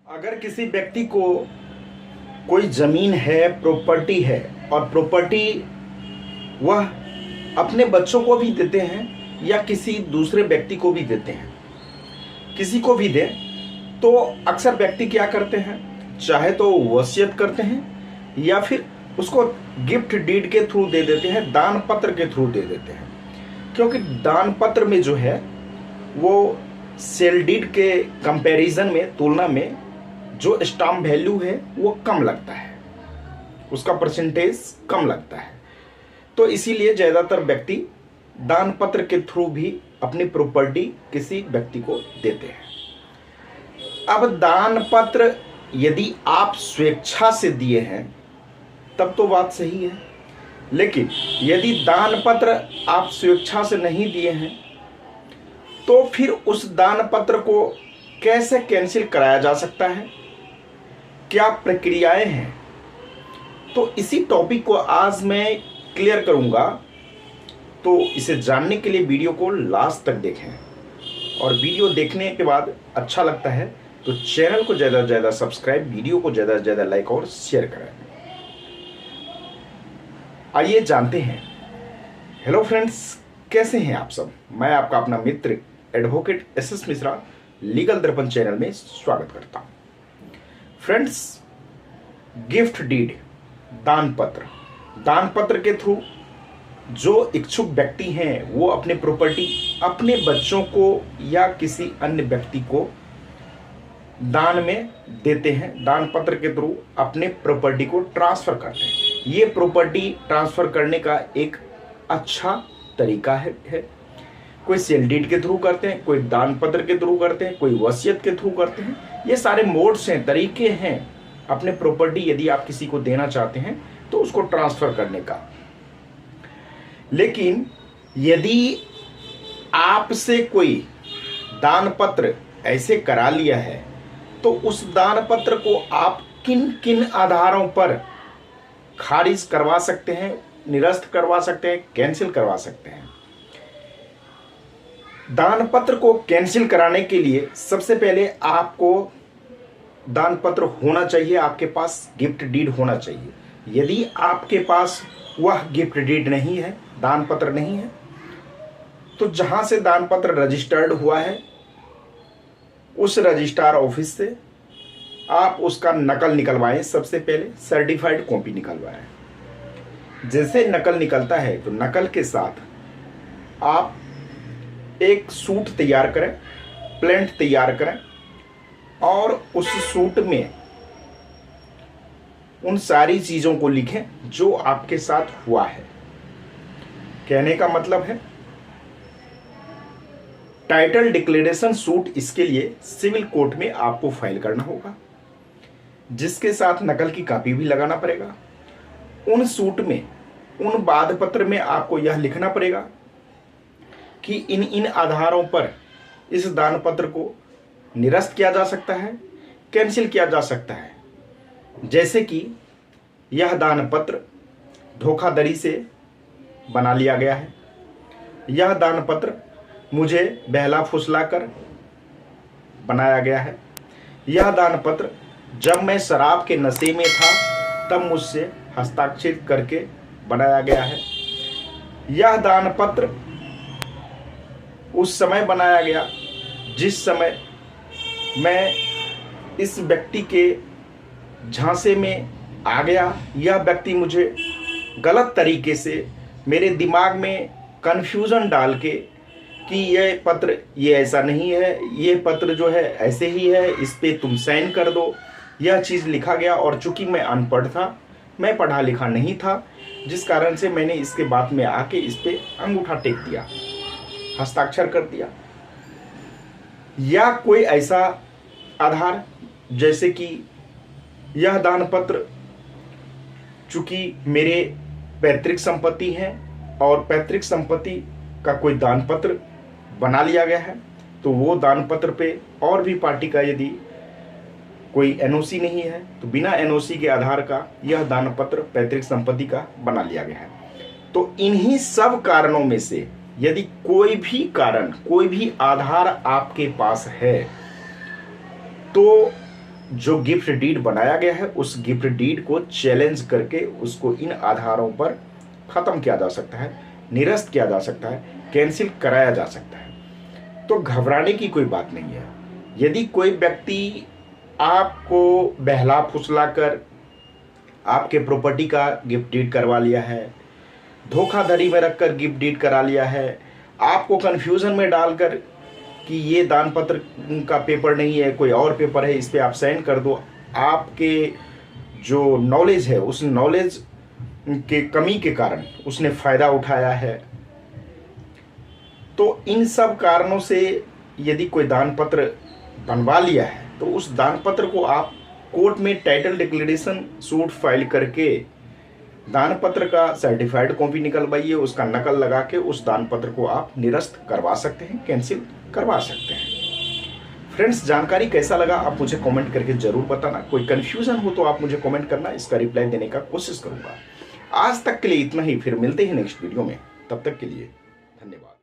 अगर किसी व्यक्ति को कोई ज़मीन है, प्रॉपर्टी है और प्रॉपर्टी वह अपने बच्चों को भी देते हैं या किसी दूसरे व्यक्ति को भी देते हैं, किसी को भी दे, तो अक्सर व्यक्ति क्या करते हैं, चाहे तो वसीयत करते हैं या फिर उसको गिफ्ट डीड के थ्रू दे देते हैं, दान पत्र के थ्रू दे देते हैं। क्योंकि दान पत्र में जो है वो सेल डीड के कंपैरिजन में, तुलना में जो स्टाम्प वैल्यू है वो कम लगता है, उसका परसेंटेज कम लगता है। तो इसीलिए ज़्यादातर व्यक्ति दान पत्र के थ्रू भी अपनी प्रॉपर्टी किसी व्यक्ति को देते हैं। अब दान पत्र यदि आप स्वेच्छा से दिए हैं तब तो बात सही है, लेकिन यदि दान पत्र आप स्वेच्छा से नहीं दिए हैं तो फिर उस दान पत्र को कैसे कैंसिल कराया जा सकता है, क्या प्रक्रियाएं हैं, तो इसी टॉपिक को आज मैं क्लियर करूंगा। तो इसे जानने के लिए वीडियो को लास्ट तक देखें और वीडियो देखने के बाद अच्छा लगता है तो चैनल को ज़्यादा से ज़्यादा सब्सक्राइब, वीडियो को ज़्यादा से ज़्यादा लाइक और शेयर करें। आइए जानते हैं। हेलो फ्रेंड्स, कैसे हैं आप सब? मैं आपका अपना मित्र एडवोकेट एस मिश्रा लीगल दर्पण चैनल में स्वागत करता हूं। फ्रेंड्स, गिफ्ट डीड, दान पत्र के थ्रू जो इच्छुक व्यक्ति हैं वो अपने प्रॉपर्टी अपने बच्चों को या किसी अन्य व्यक्ति को दान में देते हैं, दान पत्र के थ्रू अपने प्रॉपर्टी को ट्रांसफर करते हैं। ये प्रॉपर्टी ट्रांसफर करने का एक अच्छा तरीका है। कोई सेल डीड के थ्रू करते हैं, कोई दान पत्र के थ्रू करते हैं, कोई वसीयत के थ्रू करते हैं। ये सारे मोड्स हैं, तरीके हैं अपने प्रॉपर्टी यदि आप किसी को देना चाहते हैं तो उसको ट्रांसफर करने का। लेकिन यदि आपसे कोई दान पत्र ऐसे करा लिया है तो उस दान पत्र को आप किन किन आधारों पर खारिज करवा सकते हैं, निरस्त करवा सकते हैं, कैंसिल करवा सकते हैं। दान पत्र को कैंसिल कराने के लिए सबसे पहले आपको दान पत्र होना चाहिए, आपके पास गिफ्ट डीड होना चाहिए। यदि आपके पास वह गिफ्ट डीड नहीं है, दान पत्र नहीं है, तो जहां से दान पत्र रजिस्टर्ड हुआ है उस रजिस्ट्रार ऑफिस से आप उसका नकल निकलवाएं। सबसे पहले सर्टिफाइड कॉपी निकलवाएं। जैसे नकल निकलता है तो नकल के साथ आप एक सूट तैयार करें, प्लेंट तैयार करें और उस सूट में उन सारी चीज़ों को लिखें जो आपके साथ हुआ है। कहने का मतलब है टाइटल डिक्लेरेशन सूट, इसके लिए सिविल कोर्ट में आपको फाइल करना होगा, जिसके साथ नकल की कॉपी भी लगाना पड़ेगा। उन सूट में, उन वाद पत्र में आपको यह लिखना पड़ेगा कि इन इन आधारों पर इस दान पत्र को निरस्त किया जा सकता है, कैंसिल किया जा सकता है। जैसे कि यह दान पत्र धोखाधड़ी से बना लिया गया है, यह दान पत्र मुझे बहला फुसला कर बनाया गया है, यह दान पत्र जब मैं शराब के नशे में था तब मुझसे हस्ताक्षरित करके बनाया गया है, यह दान पत्र उस समय बनाया गया जिस समय मैं इस व्यक्ति के झांसे में आ गया। यह व्यक्ति मुझे गलत तरीके से मेरे दिमाग में कन्फ्यूज़न डाल के कि यह पत्र ये ऐसा नहीं है, ये पत्र जो है ऐसे ही है, इस पे तुम साइन कर दो, यह चीज़ लिखा गया। और चूंकि मैं अनपढ़ था, मैं पढ़ा लिखा नहीं था, जिस कारण से मैंने इसके बाद में आके इस पे अंगूठा टेक दिया, हस्ताक्षर कर दिया। या कोई ऐसा आधार जैसे कि यह दान पत्र चूंकि मेरे पैतृक संपत्ति है और पैतृक संपत्ति का कोई दान पत्र बना लिया गया है, तो वो दान पत्र पे और भी पार्टी का यदि कोई एनओसी नहीं है तो बिना एनओसी के आधार का यह दान पत्र पैतृक संपत्ति का बना लिया गया है। तो इन्हीं सब कारणों में से यदि कोई भी कारण, कोई भी आधार आपके पास है तो जो गिफ्ट डीड बनाया गया है उस गिफ्ट डीड को चैलेंज करके उसको इन आधारों पर ख़त्म किया जा सकता है, निरस्त किया जा सकता है, कैंसिल कराया जा सकता है। तो घबराने की कोई बात नहीं है। यदि कोई व्यक्ति आपको बहला फुसला कर आपके प्रॉपर्टी का गिफ्ट डीड करवा लिया है, धोखाधड़ी में रखकर गिफ्ट डीड करा लिया है, आपको कन्फ्यूज़न में डालकर कि ये दान पत्र का पेपर नहीं है, कोई और पेपर है, इस पर आप साइन कर दो, आपके जो नॉलेज है उस नॉलेज के कमी के कारण उसने फ़ायदा उठाया है, तो इन सब कारणों से यदि कोई दान पत्र बनवा लिया है तो उस दान पत्र को आप कोर्ट में टाइटल डिक्लेरेशन सूट फाइल करके दान पत्र का सर्टिफाइड कॉपी निकलवाइए, उसका नकल लगा के उस दान पत्र को आप निरस्त करवा सकते हैं, कैंसिल करवा सकते हैं। फ्रेंड्स, जानकारी कैसा लगा आप मुझे कमेंट करके जरूर बताना। कोई कंफ्यूजन हो तो आप मुझे कमेंट करना, इसका रिप्लाई देने का कोशिश करूंगा। आज तक के लिए इतना ही, फिर मिलते हैं नेक्स्ट वीडियो में। तब तक के लिए धन्यवाद।